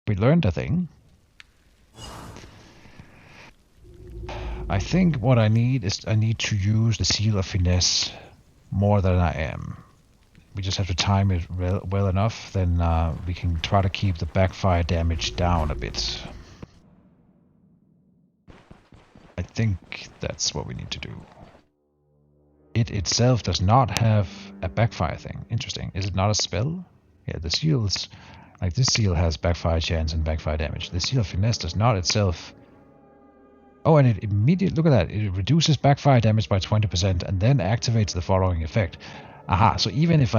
We learned a thing. I think what I need is I need to use the Seal of Finesse more than I am. We just have to time it well enough, then we can try to keep the backfire damage down a bit. I think that's what we need to do. It itself does not have a backfire thing. Interesting. Is it not a spell? Yeah, the seals, like this seal has backfire chance and backfire damage. The Seal of Finesse does not itself. Oh, and it immediately, look at that. It reduces backfire damage by 20% and then activates the following effect. Aha, so even if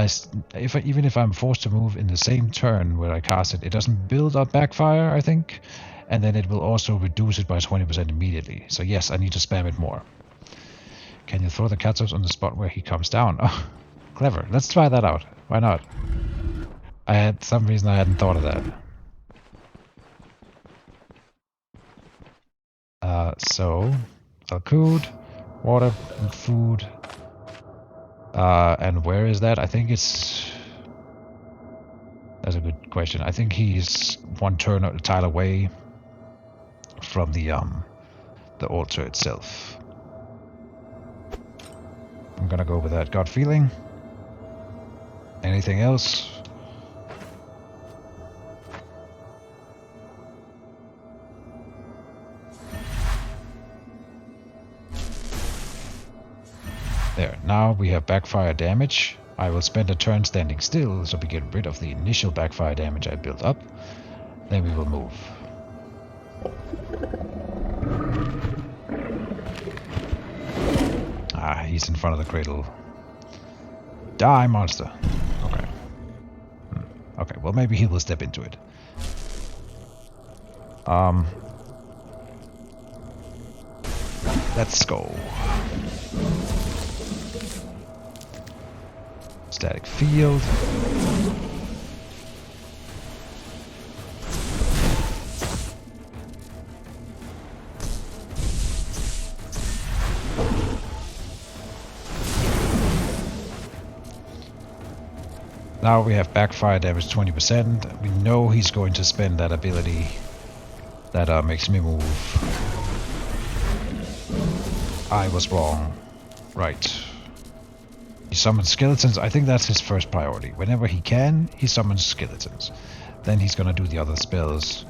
I'm forced to move in the same turn where I cast it, it doesn't build up backfire, I think, and then it will also reduce it by 20% immediately. So yes, I need to spam it more. Can you throw the catsups on the spot where he comes down? Oh, clever. Let's try that out. Why not? I had some reason I hadn't thought of that. So Alkud, water and food. And where is that? I think it's... That's a good question. I think he's one tile away from the altar itself. I'm gonna go with that gut feeling. Anything else? There, now we have backfire damage. I will spend a turn standing still so we get rid of the initial backfire damage I built up. Then we will move. Ah, he's in front of the cradle. Die, monster. Okay. Okay, well maybe he will step into it. Let's go. Static field. Now we have backfire damage 20%. We know he's going to spend that ability that makes me move. I was wrong. Right. He summons skeletons. I think that's his first priority. Whenever he can, he summons skeletons. Then he's gonna do the other spells.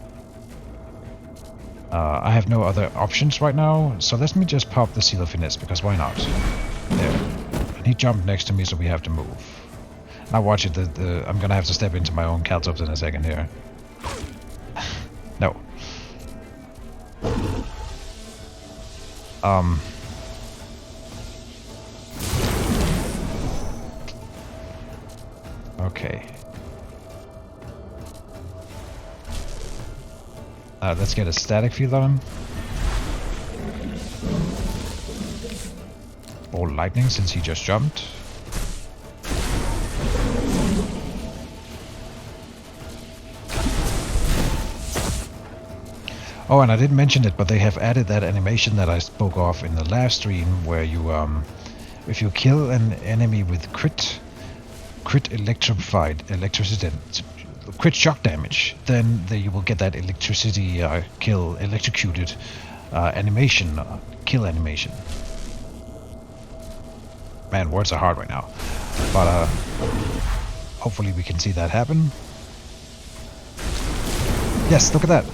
I have no other options right now, so let me just pop the Seal of Finesse, because why not? There. And he jumped next to me, so we have to move. Now watch it, I'm gonna have to step into my own caltrops in a second here. No. Okay. Let's get a static field on him. Or lightning, since he just jumped. Oh, and I didn't mention it, but they have added that animation that I spoke of in the last stream, where you, if you kill an enemy with crit shock damage, then you will get that electricity electrocuted animation, kill animation. Man, words are hard right now, but hopefully we can see that happen. Yes, look at that.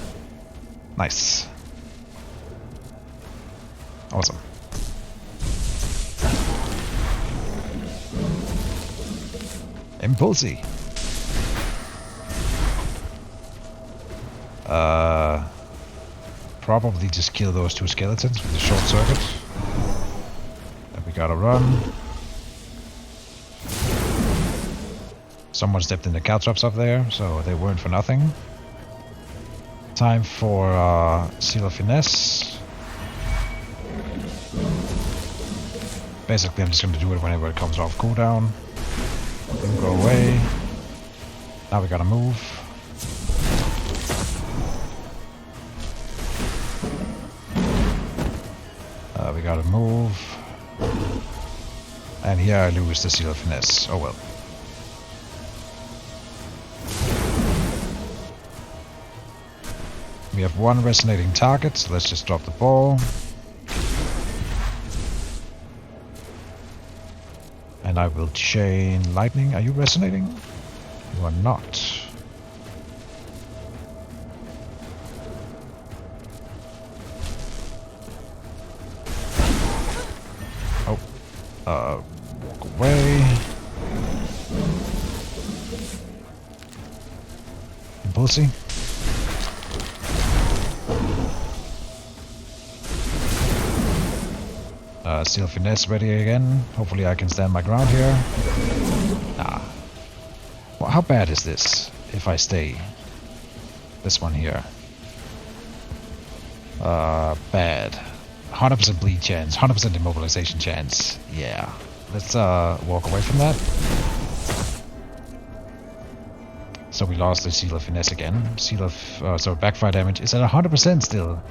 Nice. Awesome. Impulsy. Probably just kill those two skeletons with the short circuit. Then we gotta run. Someone stepped in the caltrops up there, so they weren't for nothing. Time for Seal of Finesse. Basically, I'm just going to do it whenever it comes off cooldown. Go away. Now we gotta move. We gotta move. And here I lose the Seal of Finesse. Oh well. We have one resonating target, so let's just drop the ball. And I will chain lightning. Are you resonating? You are not. Oh. Walk away. Impulsing. Seal finesse ready again. Hopefully I can stand my ground here. Ah. Well, how bad is this if I stay? This one here. Bad. 100% bleed chance, 100% immobilization chance. Yeah. Let's walk away from that. So we lost the Seal of Finesse again. Seal of... so backfire damage is at 100% still.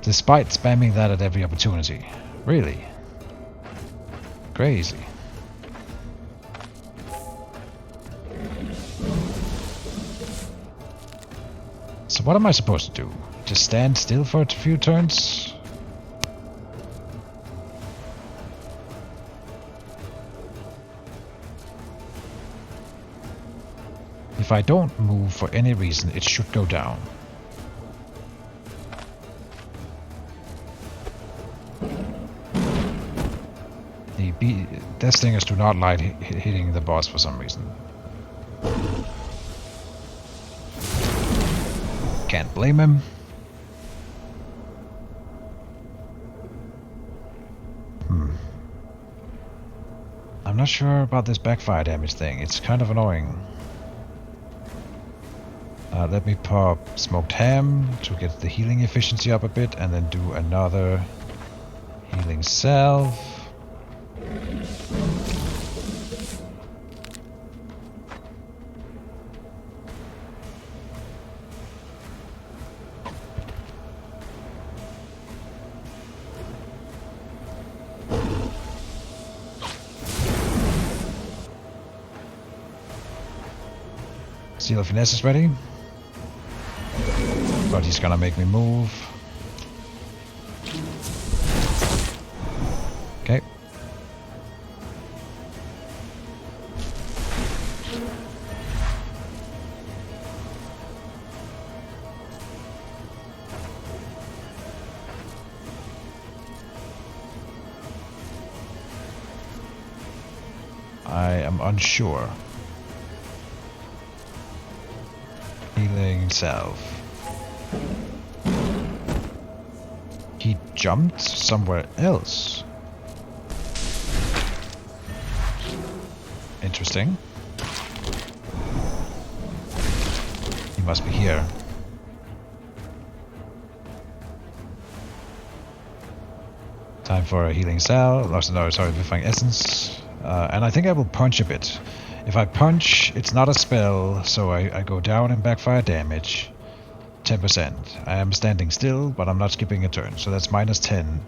Despite spamming that at every opportunity. Really? Crazy. So what am I supposed to do? Just stand still for a few turns? If I don't move for any reason, it should go down. The Death Stingers do not like hitting the boss for some reason. Can't blame him. I'm not sure about this backfire damage thing. It's kind of annoying. Let me pop smoked ham to get the healing efficiency up a bit, and then do another healing salve. Seal of Finesse is ready. But he's gonna make me move. Okay. I am unsure. Healing salve. He jumped somewhere else. Interesting. He must be here. Time for a healing salve. No, sorry, vivifying essence. And I think I will punch a bit. If I punch, it's not a spell, so I go down in backfire damage. 10%. I am standing still, but I'm not skipping a turn, so that's minus 10.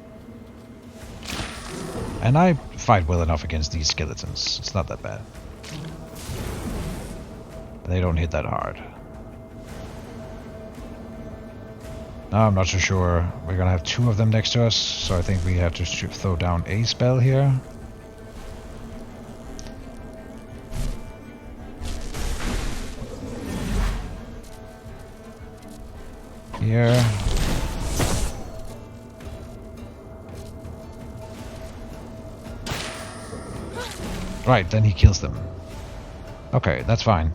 And I fight well enough against these skeletons. It's not that bad. They don't hit that hard. Now I'm not so sure. We're gonna have two of them next to us, so I think we have to throw down a spell here. Here. Right, then he kills them. Okay, that's fine.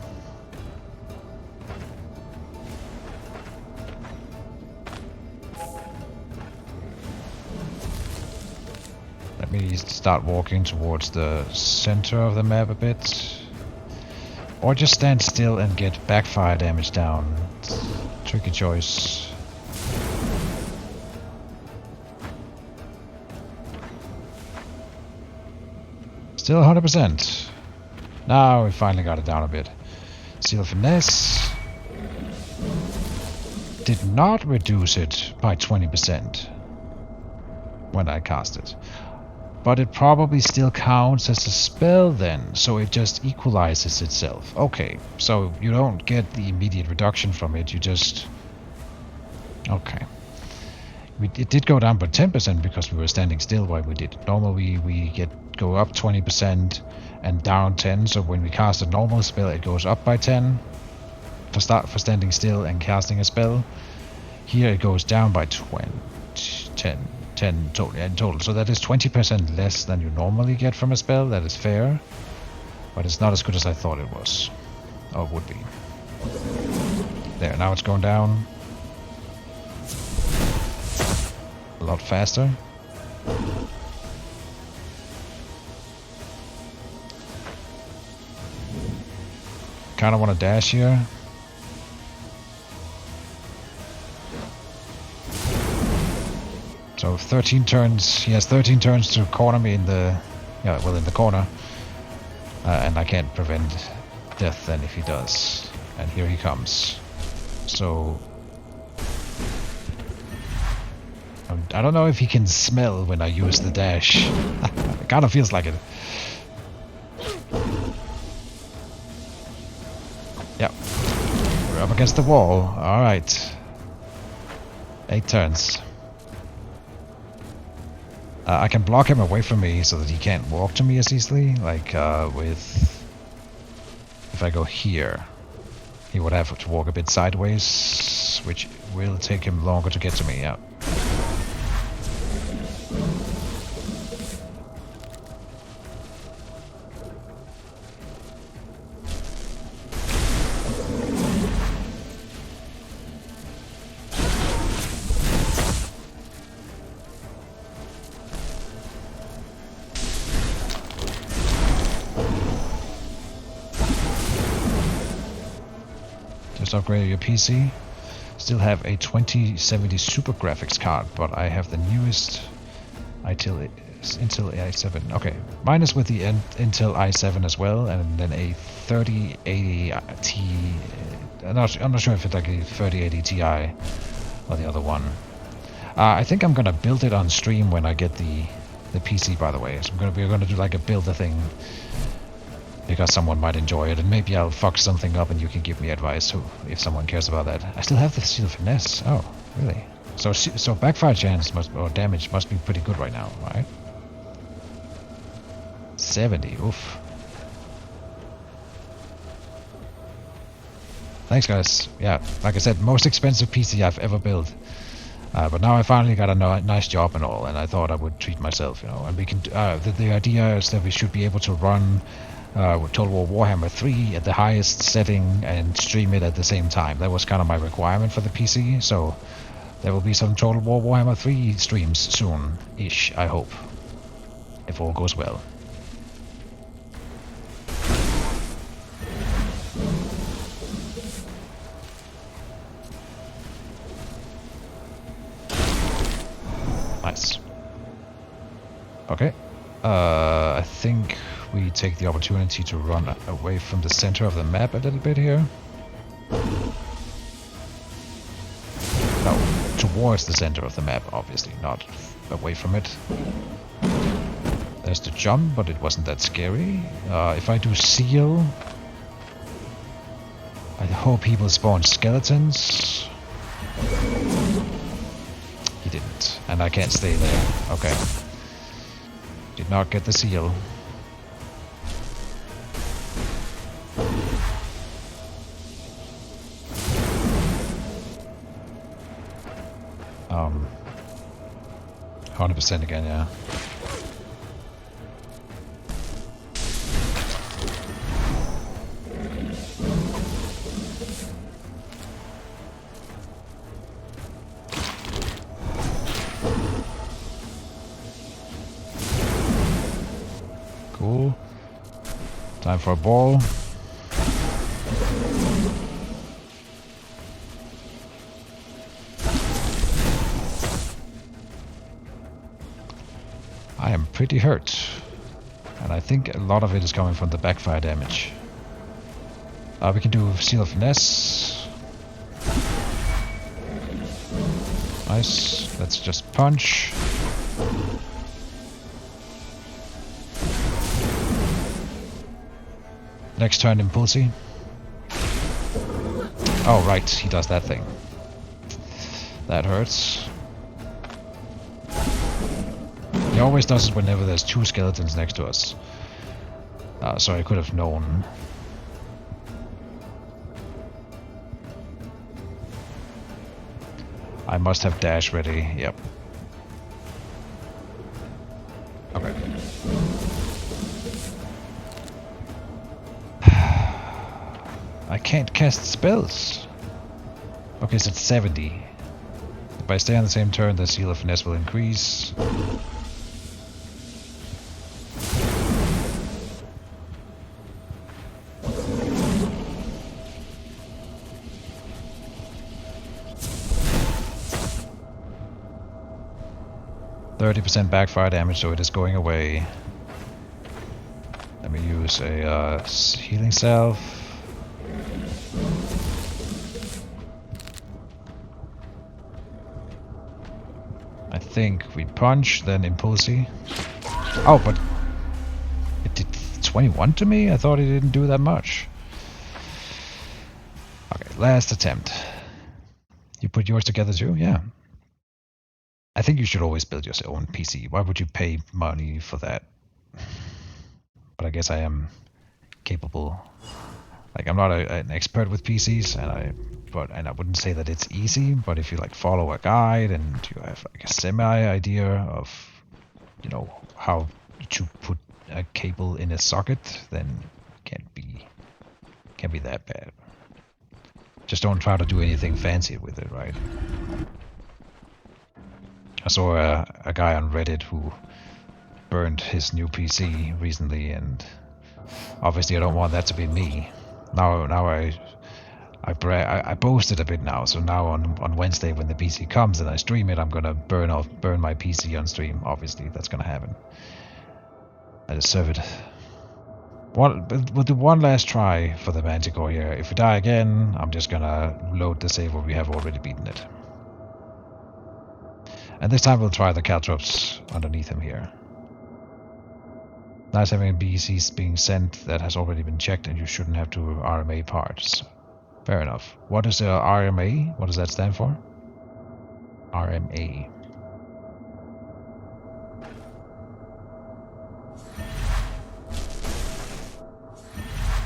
Let me start walking towards the center of the map a bit. Or just stand still and get backfire damage down. Tricky choice. Still 100%. Now we finally got it down a bit. Seal of Finesse did not reduce it by 20% when I cast it. But it probably still counts as a spell then, so it just equalizes itself. Okay, so you don't get the immediate reduction from it, you just Okay. It did go down by 10% because we were standing still while we did it. Normally we go up 20% and down 10, so when we cast a normal spell it goes up by 10 for standing still and casting a spell. Here it goes down by 10 total. So that is 20% less than you normally get from a spell. That is fair. But it's not as good as I thought it was. Or would be. There, now it's going down. A lot faster. Kinda wanna dash here. So 13 turns, he has 13 turns to corner me in the, in the corner. And I can't prevent death then if he does. And here he comes. So... I don't know if he can smell when I use the dash. It kinda feels like it. Yep. We're up against the wall. Alright. 8 turns. I can block him away from me so that he can't walk to me as easily, like with... If I go here, he would have to walk a bit sideways, which will take him longer to get to me, yeah. Upgrade your PC. Still have a 2070 Super Graphics card, but I have the newest Intel i7. Okay, mine is with the Intel i7 as well, and then a 3080 Ti. I'm not sure if it's like a 3080 Ti or the other one. I think I'm gonna build it on stream when I get the PC. By the way, so we're gonna do like a builder thing. Because someone might enjoy it, and maybe I'll fuck something up and you can give me advice if someone cares about that. I still have the Seal of Finesse. Oh, really? So backfire chance or damage must be pretty good right now, right? 70, oof. Thanks guys. Yeah, like I said, most expensive PC I've ever built. But now I finally got a nice job and all, and I thought I would treat myself, you know. And we can. The idea is that we should be able to run Total War Warhammer 3 at the highest setting and stream it at the same time. That was kind of my requirement for the PC, so there will be some Total War Warhammer 3 streams soon-ish, I hope. If all goes well. Nice. Okay. I think we take the opportunity to run away from the center of the map a little bit here. No, towards the center of the map, obviously, not away from it. There's the jump, but it wasn't that scary. If I do seal, I hope he will spawn skeletons. He didn't, and I can't stay there. Okay. Did not get the seal. Um, 100% again, yeah. Cool. Time for a ball. I am pretty hurt, and I think a lot of it is coming from the backfire damage. We can do Seal of Finesse. Nice. Let's just punch. Next turn, Impulsi. Oh, right, he does that thing. That hurts. He always does it whenever there's two skeletons next to us. So I could have known. I must have dash ready. Yep. Okay. I can't cast spells. Okay, so it's 70. If I stay on the same turn, the Seal of Finesse will increase. %30 backfire damage, so it is going away. Let me use a healing salve. I think we punch, then impulsy. Oh, but it did 21 to me? I thought it didn't do that much. Okay, last attempt. You put yours together too? Yeah. I think you should always build your own PC. Why would you pay money for that? But I guess I am capable. Like, I'm not an expert with PCs, and I wouldn't say that it's easy. But if you like follow a guide and you have like a semi idea of, you know, how to put a cable in a socket, then it can't be that bad. Just don't try to do anything fancy with it, right? I saw a guy on Reddit who burned his new PC recently, and obviously I don't want that to be me. Now I boasted a bit now, so now on Wednesday when the PC comes and I stream it, I'm gonna burn my PC on stream. Obviously that's gonna happen. I deserve it. We'll do one last try for the manticore here. If we die again, I'm just gonna load the save where we have already beaten it. And this time we'll try the caltrops underneath him here. Nice having BCs being sent that has already been checked, and you shouldn't have to RMA parts. Fair enough. What is RMA? What does that stand for? RMA.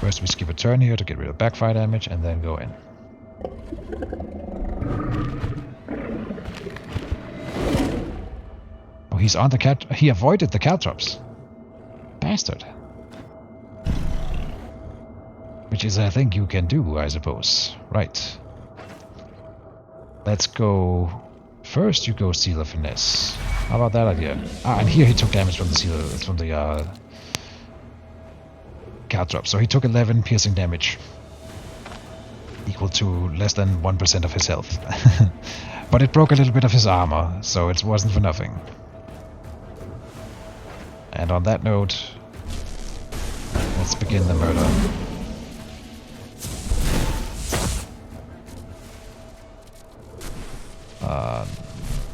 First we skip a turn here to get rid of backfire damage, and then go in. Oh, he's on the cat. He avoided the caltrops. Bastard. Which is a thing you can do, I suppose. Right. Let's go. First, you go Seal of Finesse. How about that idea? Ah, and here he took damage from the seal, from the caltrop. So he took 11 piercing damage, equal to less than 1% of his health. But it broke a little bit of his armor, so it wasn't for nothing. And on that note, let's begin the murder.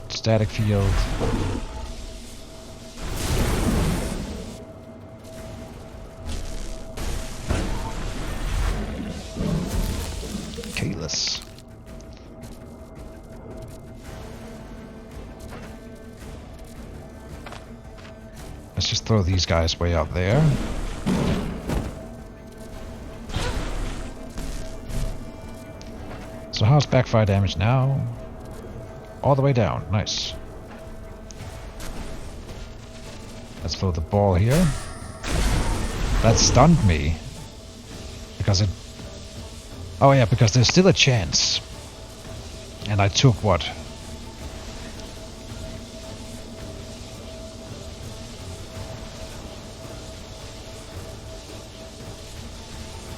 Static field. Keyless. Let's just throw these guys way out there. So how's backfire damage now? All the way down. Nice. Let's throw the ball here. That stunned me. Because it... Oh yeah, because there's still a chance. And I took what?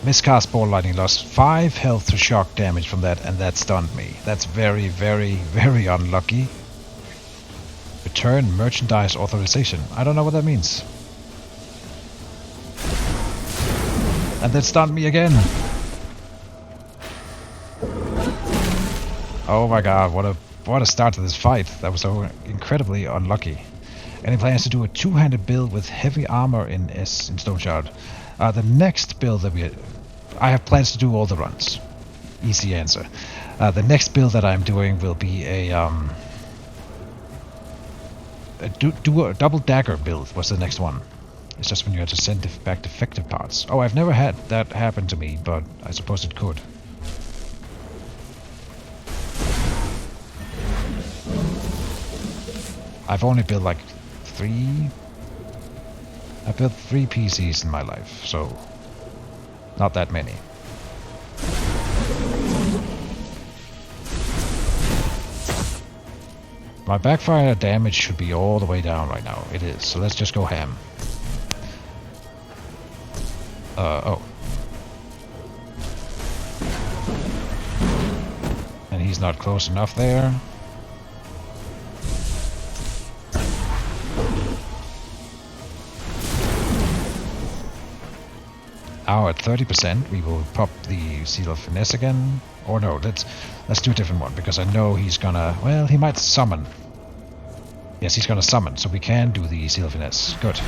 Miscast ball lightning lost 5 health to shock damage from that, and that stunned me. That's very, very, very unlucky. Return merchandise authorization. I don't know what that means. And that stunned me again. Oh my god, what a start to this fight. That was so incredibly unlucky. Any plans to do a two-handed build with heavy armor in Stoneshard? The next build that I have plans to do all the runs. Easy answer. The next build that I'm doing will be a do a double dagger build. Was the next one? It's just when you have to send back defective parts. Oh, I've never had that happen to me, but I suppose it could. I've only built like 3. I built 3 PCs in my life, so not that many. My backfire damage should be all the way down right now. It is, so let's just go ham. Oh. And he's not close enough there. Now at 30%, we will pop the Seal of Finesse again. Or no, let's do a different one, because I know he's gonna... Well, he might summon. Yes, he's gonna summon, so we can do the Seal of Finesse. Good.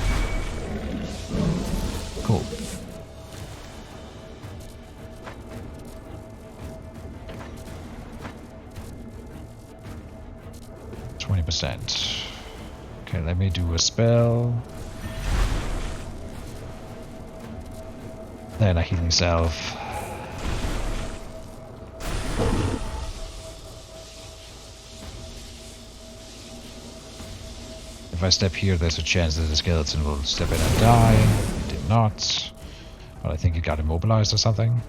Cool. %. Okay, let me do a spell. Then a healing salve. If I step here, there's a chance that the skeleton will step in and die. It did not. But I think it got immobilized or something.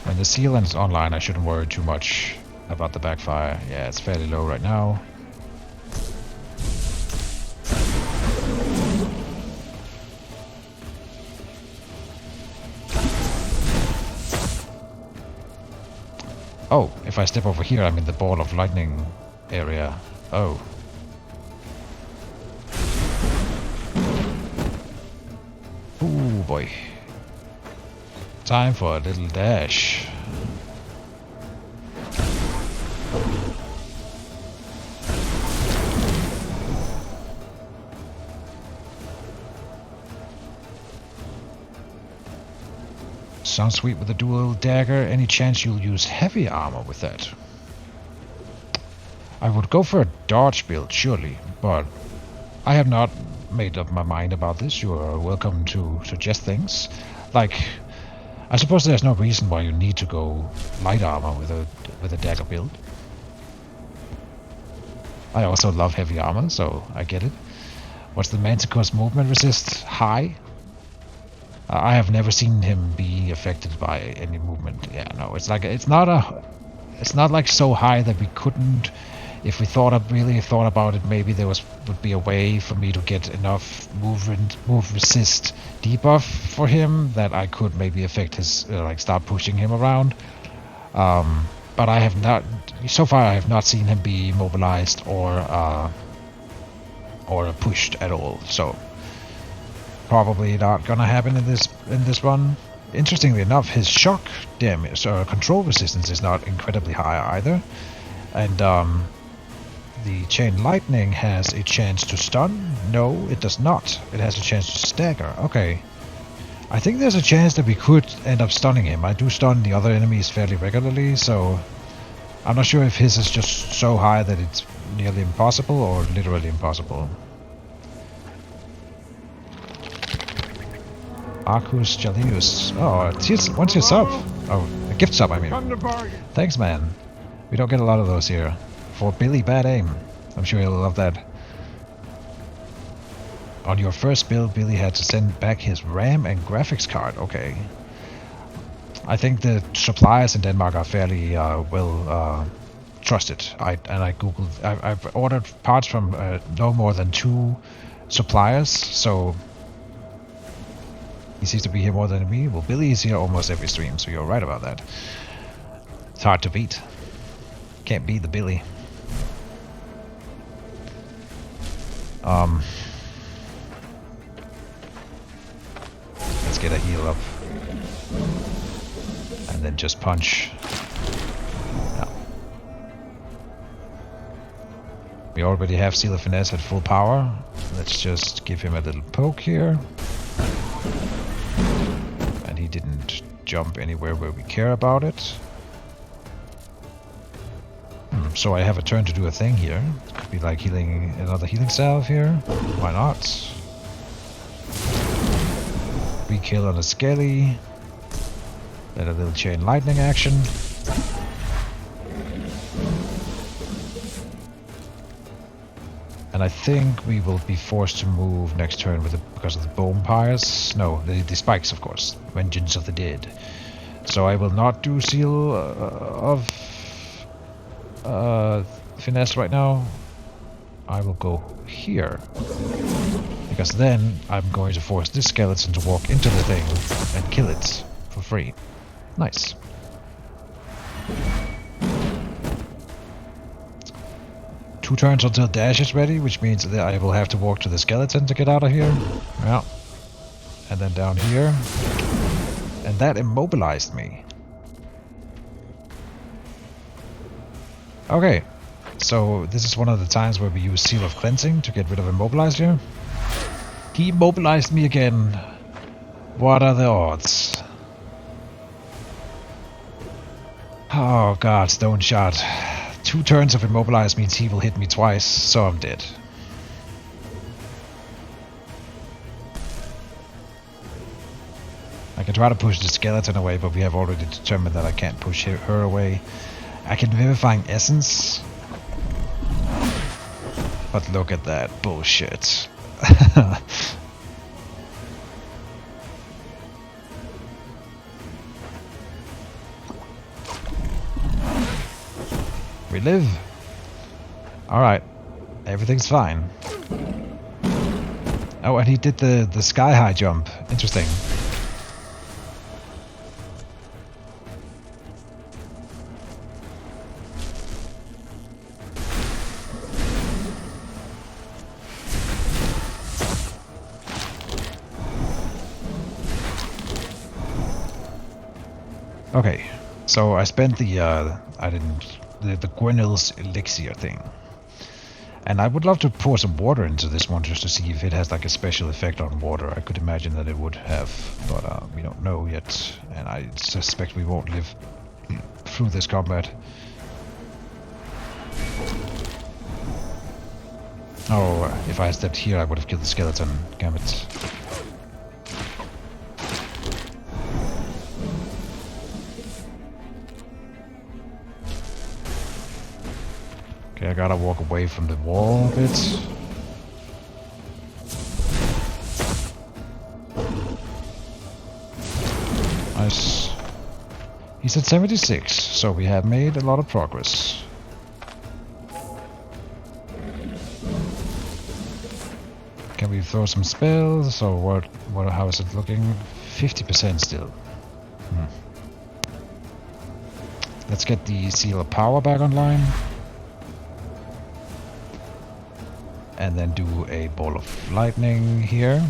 When the seal is online, I shouldn't worry too much about the backfire. Yeah, it's fairly low right now. Oh, if I step over here, I'm in the ball of lightning area. Oh. Ooh, boy. Time for a little dash. Sounds sweet with a dual dagger. Any chance you'll use heavy armor with that? I would go for a dodge build, surely, but I have not made up my mind about this. You are welcome to suggest things. Like, I suppose there's no reason why you need to go light armor with a dagger build. I also love heavy armor, so I get it. What's the manticore's movement resist? High? I have never seen him be affected by any movement. Yeah, no, it's like it's not like so high that we couldn't. If we really thought about it, maybe there would be a way for me to get enough move resist debuff for him that I could maybe affect his like start pushing him around. But I have not. So far, I have not seen him be mobilized or pushed at all. So. Probably not gonna happen in this run. Interestingly enough, his shock damage or control resistance is not incredibly high either, and the chain lightning has a chance to stun. No, it does not. It has a chance to stagger. Okay, I think there's a chance that we could end up stunning him. I do stun the other enemies fairly regularly, so I'm not sure if his is just so high that it's nearly impossible or literally impossible. Arcus Jalius. Oh, once you sub. Oh, a gift sub, I mean. Thanks, man. We don't get a lot of those here. For Billy Bad Aim. I'm sure he'll love that. On your first build, Billy had to send back his RAM and graphics card. Okay. I think the suppliers in Denmark are fairly well trusted. I've ordered parts from no more than 2 suppliers, so he seems to be here more than me. Well, Billy is here almost every stream, so you're right about that. It's hard to beat. Can't beat the Billy. Let's get a heal up. And then just punch. Yeah. We already have Seal of Finesse at full power. Let's just give him a little poke here. And he didn't jump anywhere where we care about it. So I have a turn to do a thing here. It could be like healing another healing salve here. Why not? We kill on a skelly. Then a little chain lightning action. And I think we will be forced to move next turn with because of the bone pyres. No, the spikes, of course. Vengeance of the Dead. So I will not do Seal of Finesse right now. I will go here. Because then I'm going to force this skeleton to walk into the thing and kill it for free. Nice. Two turns until dash is ready, which means that I will have to walk to the skeleton to get out of here. Yeah. And then down here. And that immobilized me. Okay. So this is one of the times where we use Seal of Cleansing to get rid of Immobilize here. He immobilized me again. What are the odds? Oh god, Stoneshard. 2 turns of Immobilize means he will hit me twice, so I'm dead. I can try to push the skeleton away, but we have already determined that I can't push her away. I can Vivifying Essence. But look at that bullshit. We live. Alright. Everything's fine. Oh, and he did the sky high jump. Interesting. Okay, so I spent the Gwynel's elixir thing. And I would love to pour some water into this one just to see if it has like a special effect on water. I could imagine that it would have, but we don't know yet. And I suspect we won't live through this combat. Oh, if I had stepped here I would have killed the skeleton. Damn it. Okay, I gotta walk away from the wall a bit. Nice. He's at 76, so we have made a lot of progress. Can we throw some spells, or how is it looking? 50% still. Let's get the Seal of Power back online. And then do a ball of lightning here.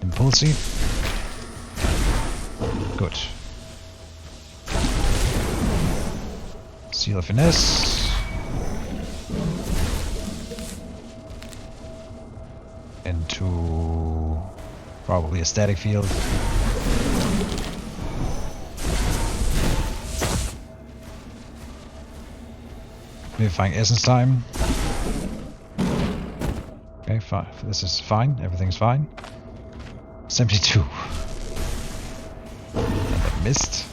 Impulsi. Good. Seal of Finesse. Into probably a static field. Vivifying Essence time. Okay, fine. This is fine. Everything's fine. 72. And I missed.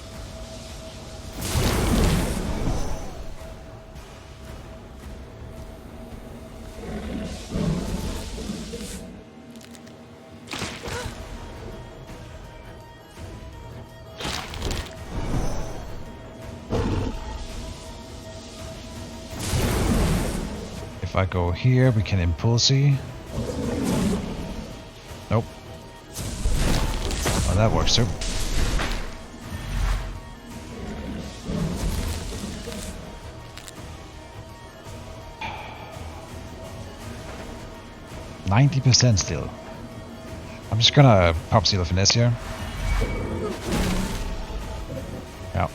If I go here, we can Impulsi. Nope. Well, that works too. %90 still. I'm just gonna pop Seal of Finesse here. Yeah.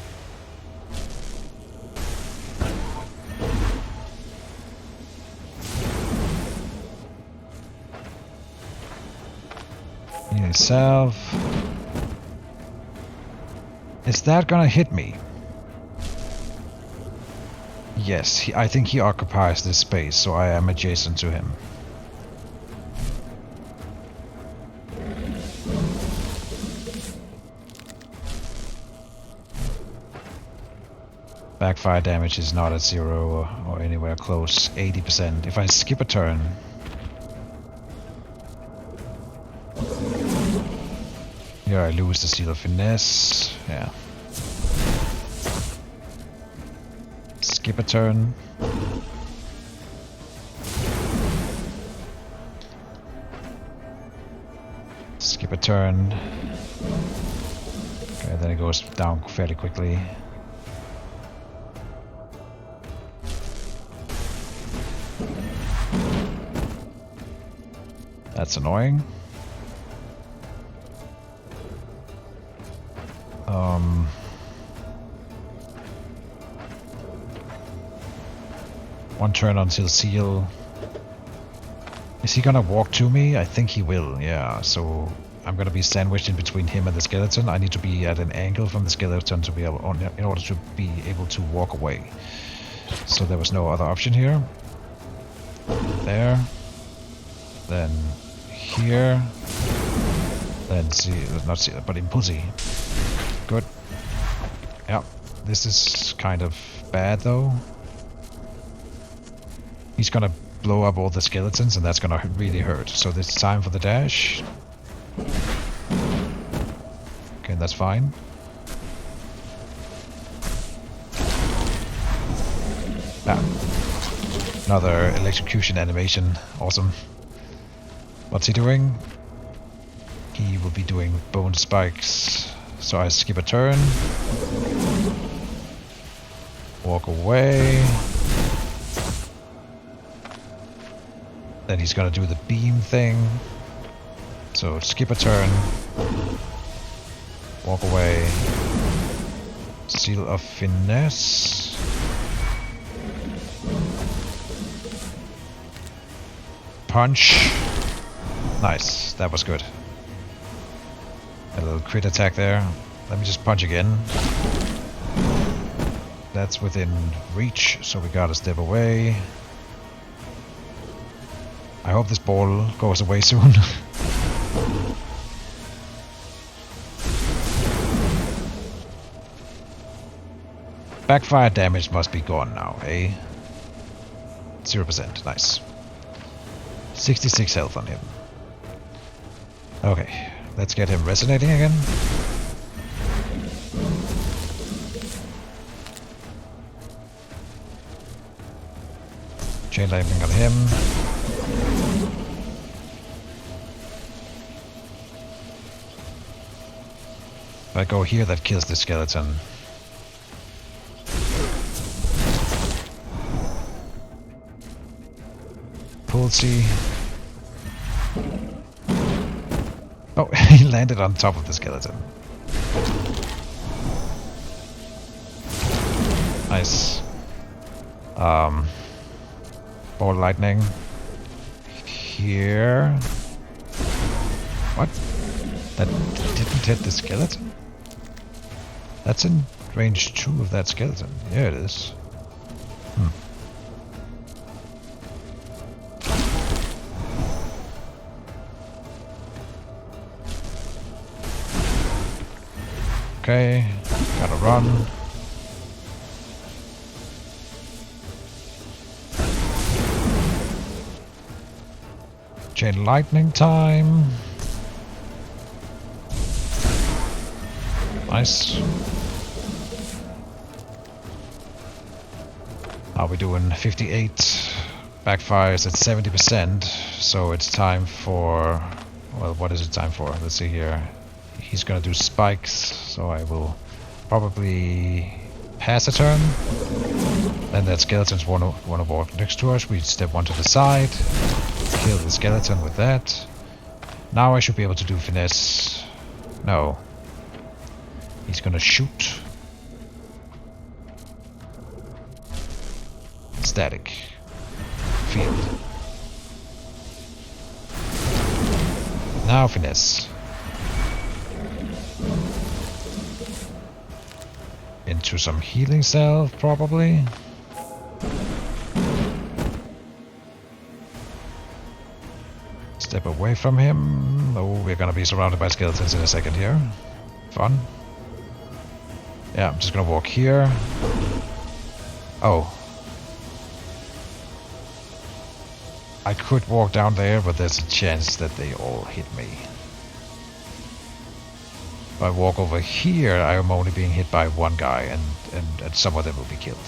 Heal yourself. Is that gonna hit me? Yes, I think he occupies this space, so I am adjacent to him. Backfire damage is not at 0 or anywhere close. 80%. If I skip a turn... Here I lose the Seal of Finesse. Yeah. Skip a turn. Skip a turn. Okay, then it goes down fairly quickly. That's annoying. One turn until seal. Is he gonna walk to me? I think he will, yeah. So I'm gonna be sandwiched in between him and the skeleton. I need to be at an angle from the skeleton to be able, in order to be able to walk away. So there was no other option here. There. Then here. Then not see, but impulsi. Good. Yeah. This is kind of bad though. He's gonna blow up all the skeletons and that's gonna really hurt. So this is time for the dash. Okay, that's fine. Ah. Another electrocution animation. Awesome. What's he doing? He will be doing bone spikes. So I skip a turn. Walk away. Then he's gonna do the beam thing. So skip a turn. Walk away. Seal of Finesse. Punch. Nice, that was good. A little crit attack there. Let me just punch again. That's within reach, so we gotta step away. I hope this ball goes away soon. Backfire damage must be gone now, eh? 0%, nice. 66 health on him. Okay, let's get him resonating again. Chain lightning on him. If I go here, that kills the skeleton. Pulsey. Oh, he landed on top of the skeleton. Nice. Ball lightning. Here. What? That didn't hit the skeleton? That's in range 2 of that skeleton. Yeah, it is. Okay, gotta run. Chain lightning time. Nice. Are we doing 58? Backfires at 70%, so it's time for... Well, what is it time for? Let's see here. He's gonna do spikes, so I will probably pass a turn. Then that skeletons wanna walk next to us. We step one to the side, kill the skeleton with that. Now I should be able to do finesse. No. He's gonna shoot. Static. Field. Now finesse. into some healing self, probably. Step away from him. Oh, we're gonna be surrounded by skeletons in a second here. Fun. Yeah, I'm just gonna walk here. Oh. I could walk down there, but there's a chance that they all hit me. If I walk over here, I am only being hit by one guy, and some of them will be killed.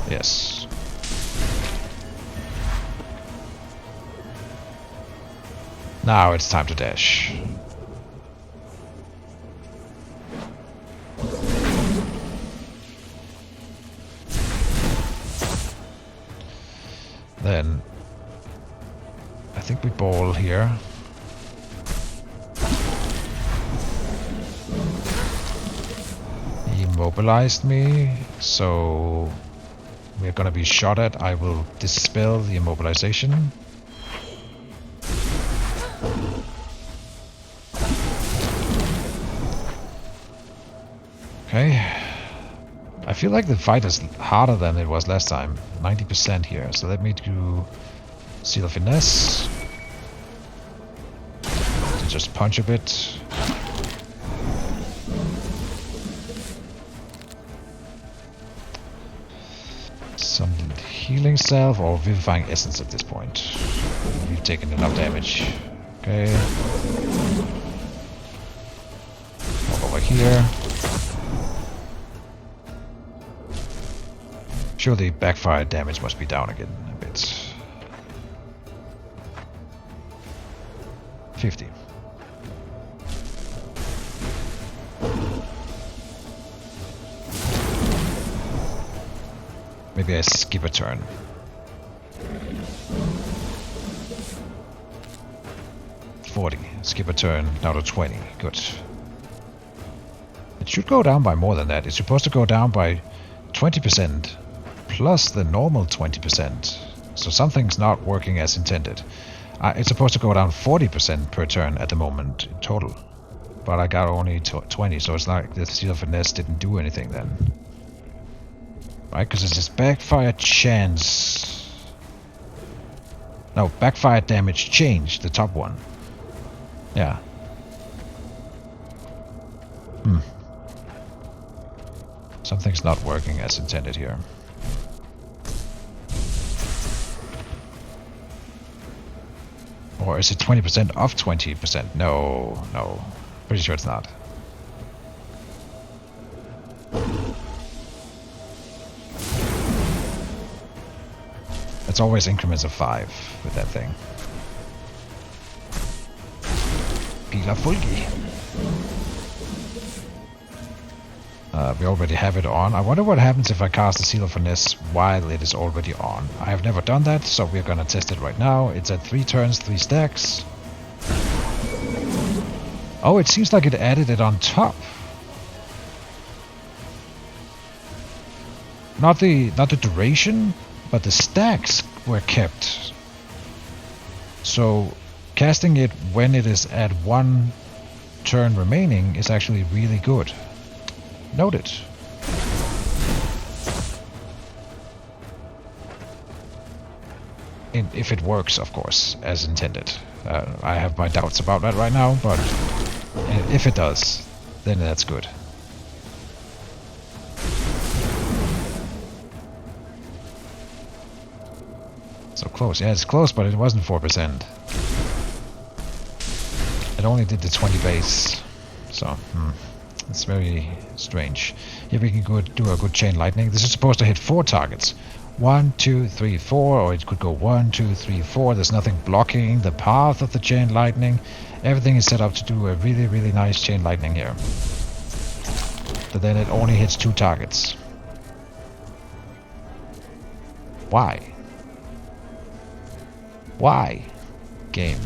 Yes. Now it's time to dash. Then I think we ball here. He immobilized me, so we're gonna be shot at. I will dispel the immobilization. Okay. I feel like the fight is harder than it was last time. 90% here. So let me do Seal of Finesse. To just punch a bit. Some healing salve or vivifying essence at this point. We've taken enough damage. Okay. Walk over here. Sure, the backfire damage must be down again a bit. 50. Maybe I skip a turn. $40. Skip a turn, down to 20. Good. It should go down by more than that. It's supposed to go down by 20%. Plus the normal 20%. So something's not working as intended. It's supposed to go down 40% per turn at the moment in total. But I got only 20, so it's like the Seal of Finesse didn't do anything then. Right, because it's just backfire chance. No, backfire damage change, the top one. Yeah. Something's not working as intended here. Or is it 20% of 20%? No, no. Pretty sure it's not. It's always increments of 5 with that thing. Pila Fulgi. We already have it on. I wonder what happens if I cast the Seal of Finesse while it is already on. I have never done that, so we're gonna test it right now. It's at 3 turns, 3 stacks. Oh, it seems like it added it on top. Not the duration, but the stacks were kept. So casting it when it is at 1 turn remaining is actually really good. Noted. If it works, of course, as intended. I have my doubts about that right now, but if it does, then that's good. So close. Yeah, it's close, but it wasn't 4%. It only did the 20 base. So, it's very strange. Here we can do a good chain lightning. This is supposed to hit 4 targets. 1, 2, 3, 4, or it could go 1, 2, 3, 4. There's nothing blocking the path of the chain lightning. Everything is set up to do a really, really nice chain lightning here. But then it only hits 2 targets. Why? Why? Game.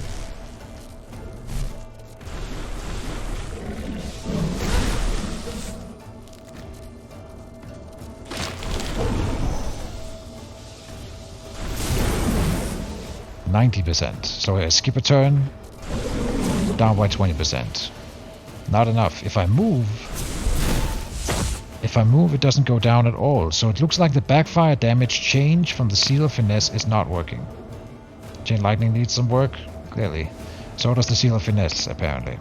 %. So I skip a turn, down by 20%. Not enough. If I move, If I move, it doesn't go down at all. So it looks like the backfire damage change from the Seal of Finesse is not working. Chain Lightning needs some work, clearly. So does the Seal of Finesse, apparently.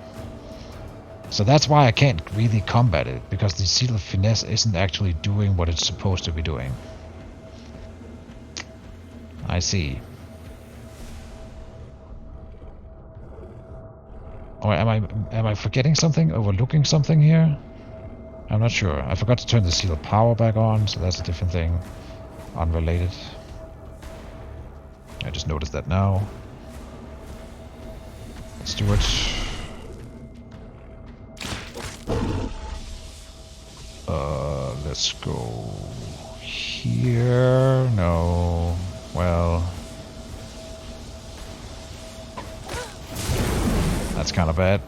So that's why I can't really combat it, because the Seal of Finesse isn't actually doing what it's supposed to be doing. I see. Or am I forgetting something? Overlooking something here? I'm not sure. I forgot to turn the Seal of Power back on, so that's a different thing. Unrelated. I just noticed that now. Let's do it. Let's go here. No. Well. That's kind of bad.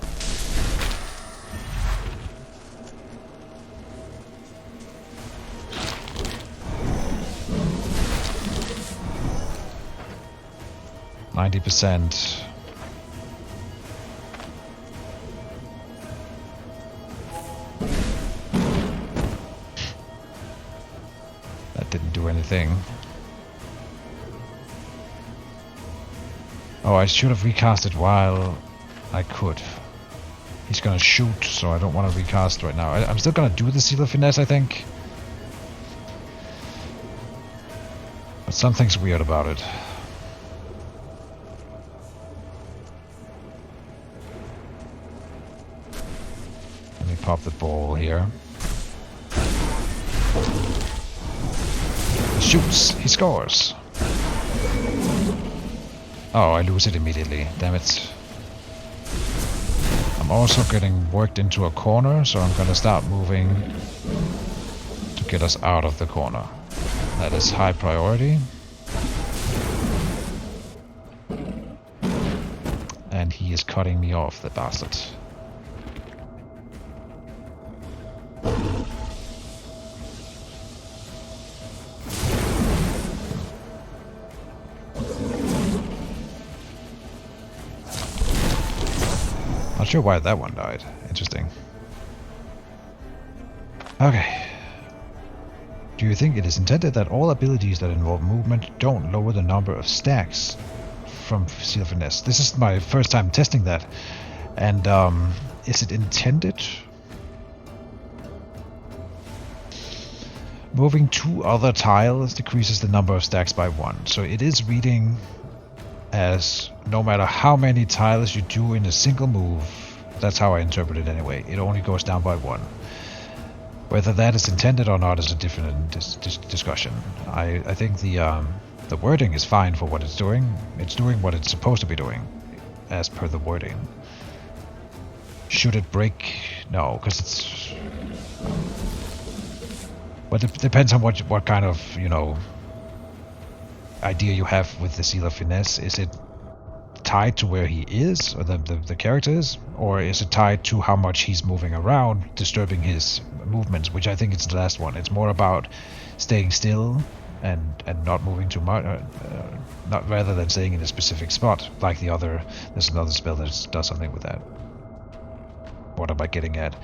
%. That didn't do anything. Oh, I should have recast it while I could. He's gonna shoot, so I don't want to recast right now. I'm still gonna do the Seal of Finesse, I think. But something's weird about it. Let me pop the ball here. He shoots. He scores. Oh, I lose it immediately. Damn it. I'm also getting worked into a corner, so I'm gonna start moving to get us out of the corner. That is high priority. And he is cutting me off, the bastard. Not sure why that one died. Interesting. Okay. Do you think it is intended that all abilities that involve movement don't lower the number of stacks from Seal of Finesse? This is my first time testing that. And is it intended? Moving 2 other tiles decreases the number of stacks by 1. So it is reading as no matter how many tiles you do in a single move, that's how I interpret it anyway, it only goes down by 1. Whether that is intended or not is a different discussion. I think the wording is fine for what it's doing. It's doing what it's supposed to be doing, as per the wording. Should it break? No, because it's... But it depends on what kind of, you know, idea you have with the Seal of Finesse. Is it tied to where he is, or the character is, or is it tied to how much he's moving around, disturbing his movements, which I think it's the last one. It's more about staying still and not moving too much, not rather than staying in a specific spot, like the other. There's another spell that does something with that. What am I getting at?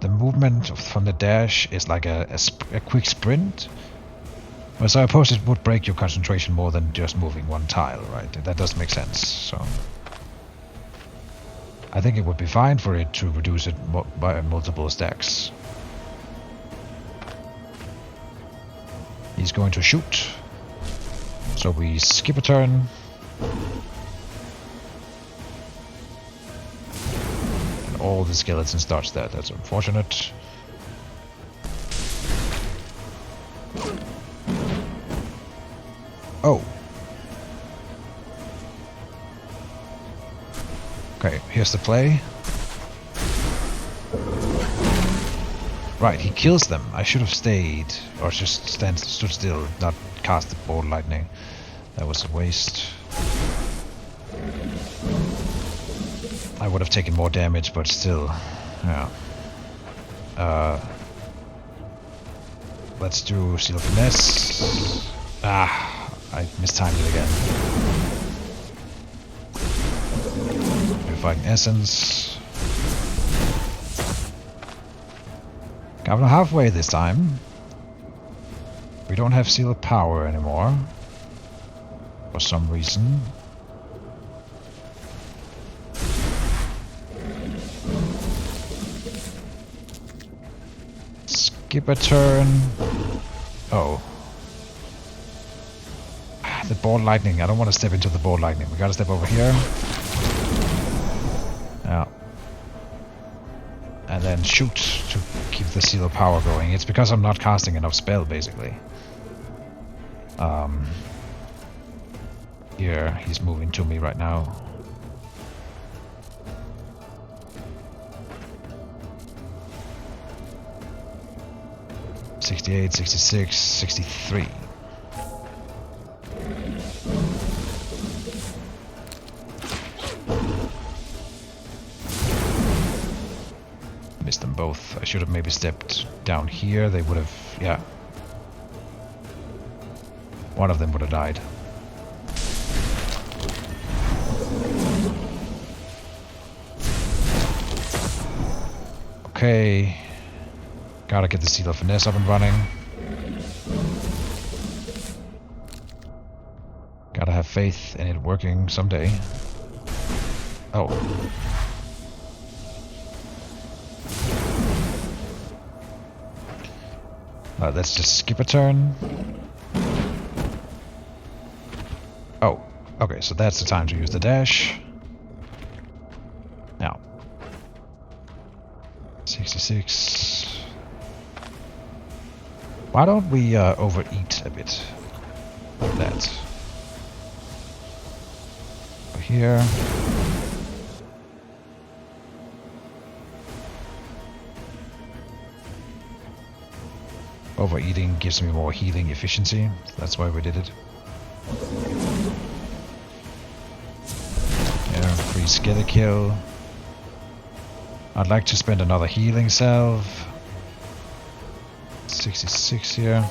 The movement from the dash is like a quick sprint. Well, so I suppose it would break your concentration more than just moving one tile, right? That does make sense. So I think it would be fine for it to reduce it by multiple stacks. He's going to shoot. So we skip a turn. And all the skeletons dodge that. That's unfortunate. Oh. Okay, here's the play. Right, he kills them. I should have stayed, or just stood still, not cast the ball lightning. That was a waste. I would have taken more damage, but still, yeah. Let's do Seal of Finesse. Ah. I mistimed it again. Purifying Essence. Got halfway this time. We don't have seal of power anymore. For some reason. Skip a turn. Oh. The ball lightning. I don't want to step into the ball lightning. We gotta step over here. Yeah. And then shoot to keep the seal of power going. It's because I'm not casting enough spell, basically. Here, he's moving to me right now. $68, $66, $63. Missed them both. I should have maybe stepped down here. They would have, yeah. One of them would have died. Okay. Gotta get the Seal of Finesse up and running. Gotta have faith in it working someday. Oh. Let's just skip a turn. Oh. Okay, so that's the time to use the dash. Now. 66. Why don't we overeat a bit of that? Over here. Overeating gives me more healing efficiency. That's why we did it. Yeah, free scatter kill. I'd like to spend another healing salve. 66 here.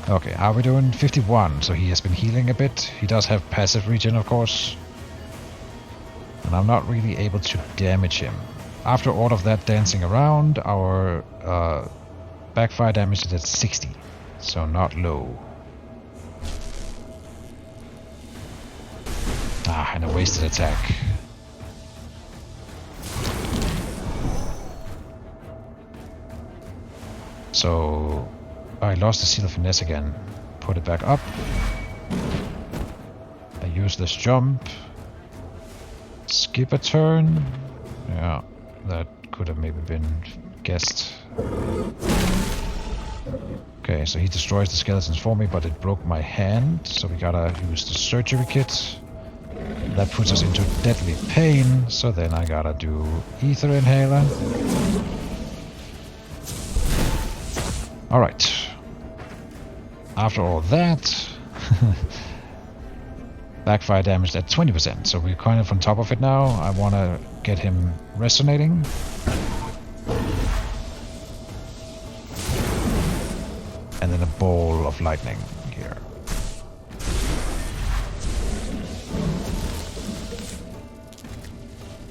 Okay, how are we doing? 51, so he has been healing a bit. He does have passive regen, of course. And I'm not really able to damage him. After all of that dancing around, our backfire damage is at 60, so not low. Ah, and a wasted attack. So I lost the Seal of Finesse again. Put it back up. I use this jump. Skip a turn. Yeah, that could have maybe been guessed. Okay, so he destroys the skeletons for me, but it broke my hand, so we gotta use the surgery kit. That puts us into deadly pain, so then I gotta do ether inhaler. Alright. After all that, backfire damage at 20%, so we're kind of on top of it now. I want to get him resonating. And then a ball of lightning here.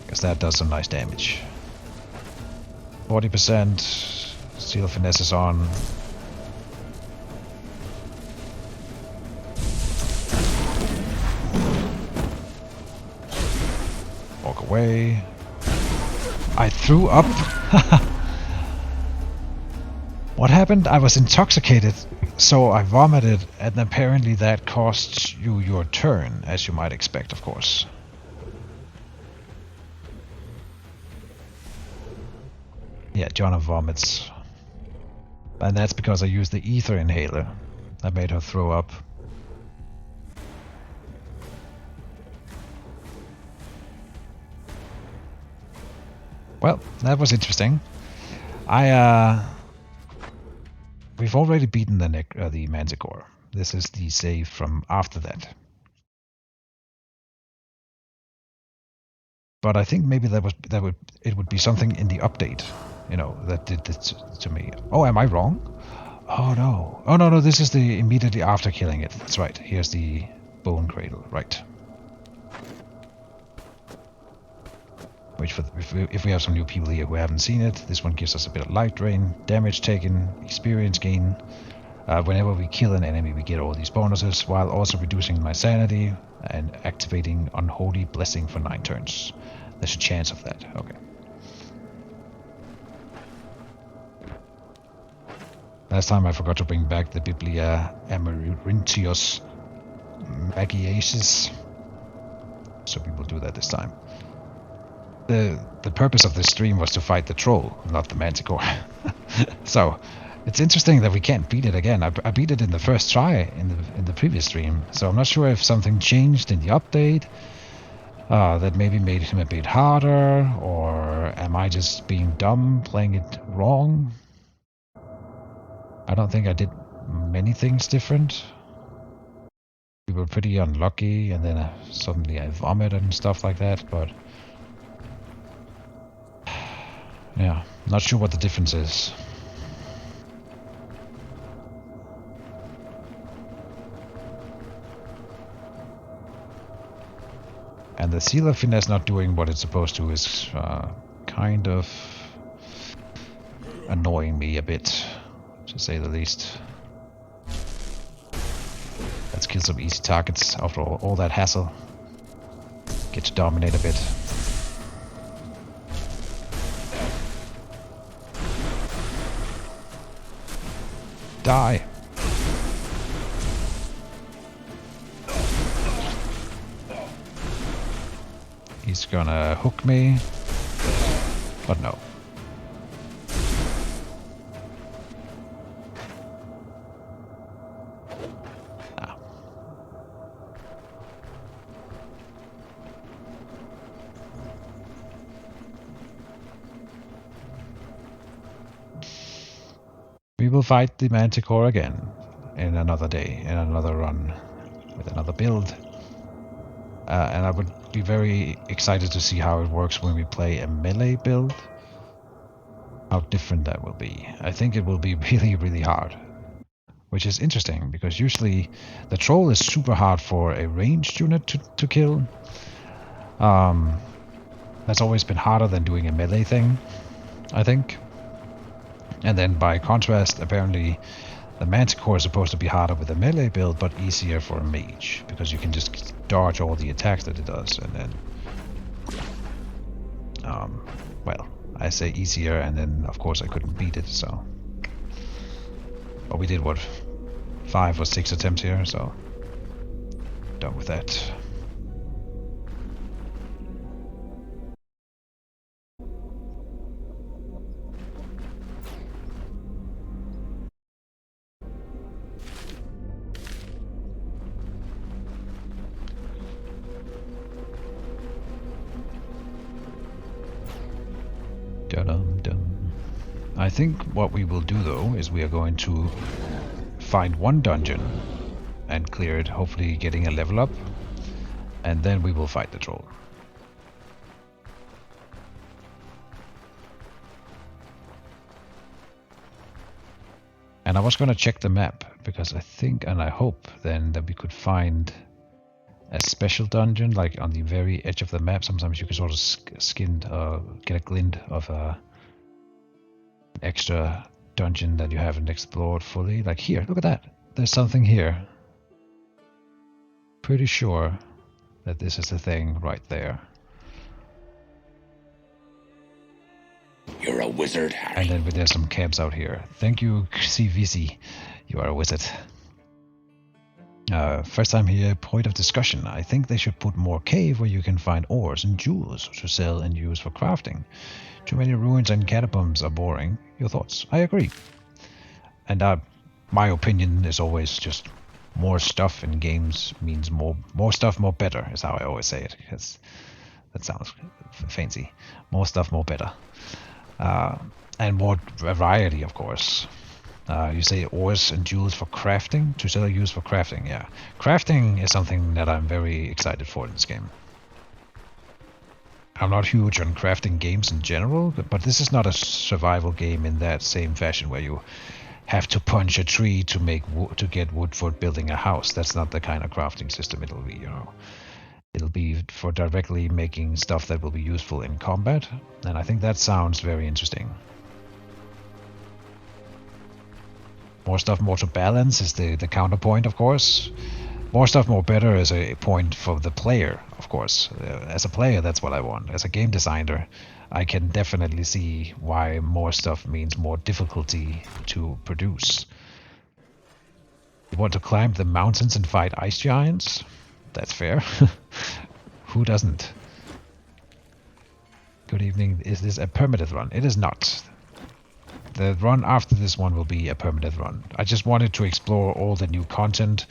Because that does some nice damage. 40%. Seal of Finesse is on. Walk away. I threw up. What happened? I was intoxicated, so I vomited, and apparently that costs you your turn, as you might expect, of course. Yeah, Jonah vomits. And that's because I used the ether inhaler. That made her throw up. Well, that was interesting. We've already beaten the manticore. This is the save from after that. But I think maybe it would be something in the update, you know, that did this to me. Oh, am I wrong? Oh no. Oh no, this is the immediately after killing it. That's right. Here's the bone cradle, right. Which, if we have some new people here who haven't seen it, this one gives us a bit of life drain, damage taken, experience gain. Whenever we kill an enemy, we get all these bonuses, while also reducing my sanity and activating Unholy Blessing for 9 turns. There's a chance of that. Okay. Last time I forgot to bring back the Biblia Amarintios Magiasis, so we will do that this time. The purpose of this stream was to fight the troll, not the manticore. So it's interesting that we can't beat it again. I beat it in the first try in the previous stream, so I'm not sure if something changed in the update that maybe made him a bit harder, or am I just being dumb, playing it wrong? I don't think I did many things different. We were pretty unlucky, and then suddenly I vomited and stuff like that, but yeah, not sure what the difference is. And the Seal of Finesse not doing what it's supposed to is kind of annoying me a bit, to say the least. Let's kill some easy targets after all that hassle. Get to dominate a bit. Die! He's gonna hook me, but no. Ah. We will fight the Manticore again in another day, in another run, with another build. And I would be very excited to see how it works when we play a melee build. How different that will be. I think it will be really, really hard. Which is interesting, because usually the troll is super hard for a ranged unit to kill. That's always been harder than doing a melee thing, I think. And then by contrast, apparently the Manticore is supposed to be harder with a melee build, but easier for a mage, because you can just dodge all the attacks that it does, and then... well, I say easier, and then of course I couldn't beat it, so... But we did, what, 5 or 6 attempts here, so... done with that. I think what we will do though is we are going to find one dungeon and clear it, hopefully getting a level up, and then we will fight the troll. And I was going to check the map, because I think and I hope then that we could find a special dungeon, like on the very edge of the map. Sometimes you can sort of get a glint of an extra dungeon that you haven't explored fully. Like here, look at that. There's something here. Pretty sure that this is the thing right there. You're a wizard, Harry. And then there's some camps out here. Thank you, CVC. You are a wizard. First time here, point of discussion. I think they should put more cave where you can find ores and jewels to sell and use for crafting. Too many ruins and catacombs are boring. Your thoughts? I agree. And my opinion is always just more stuff in games means more stuff, more better, is how I always say it. Because that sounds fancy. More stuff, more better. And more variety, of course. You say ores and jewels for crafting? To sell or use for crafting, yeah. Crafting is something that I'm very excited for in this game. I'm not huge on crafting games in general, but this is not a survival game in that same fashion where you have to punch a tree to get wood for building a house. That's not the kind of crafting system it'll be, you know. It'll be for directly making stuff that will be useful in combat, and I think that sounds very interesting. More stuff, more to balance is the counterpoint, of course. More stuff, more better is a point for the player, of course. As a player, that's what I want. As a game designer, I can definitely see why more stuff means more difficulty to produce. You want to climb the mountains and fight ice giants? That's fair. Who doesn't? Good evening. Is this a permanent run? It is not. The run after this one will be a permanent run. I just wanted to explore all the new content.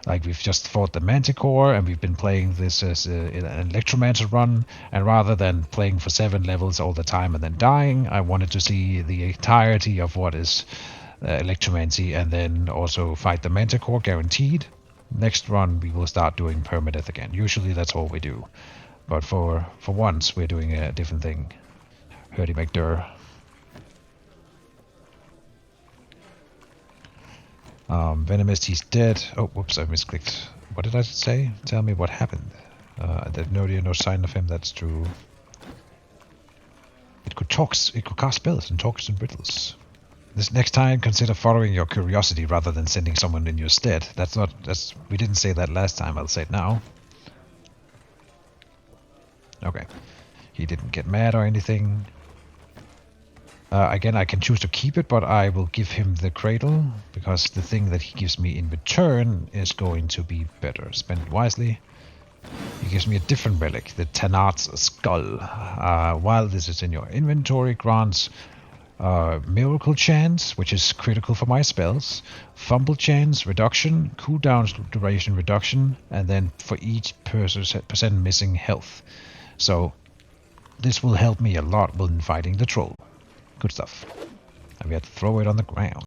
Like, we've just fought the manticore, and we've been playing this as an electromancer run, and rather than playing for 7 levels all the time and then dying, I wanted to see the entirety of what is electromancy, and then also fight the manticore, guaranteed. Next run we will start doing permadeath again. Usually that's all we do, but for once we're doing a different thing. Hurdy McDurr. Venomist, he's dead. Oh, whoops, I misclicked. What did I say? Tell me what happened. There's no sign of him, that's true. It could cast spells and talks in riddles. This next time, consider following your curiosity rather than sending someone in your stead. We didn't say that last time, I'll say it now. Okay. He didn't get mad or anything. Again, I can choose to keep it, but I will give him the cradle, because the thing that he gives me in return is going to be better. Spend it wisely. He gives me a different relic, the Tanat's Skull. While this is in your inventory, grants Miracle Chance, which is critical for my spells, Fumble Chance reduction, cooldown duration reduction, and then for each percent missing health. So this will help me a lot when fighting the troll. Good stuff. And we had to throw it on the ground.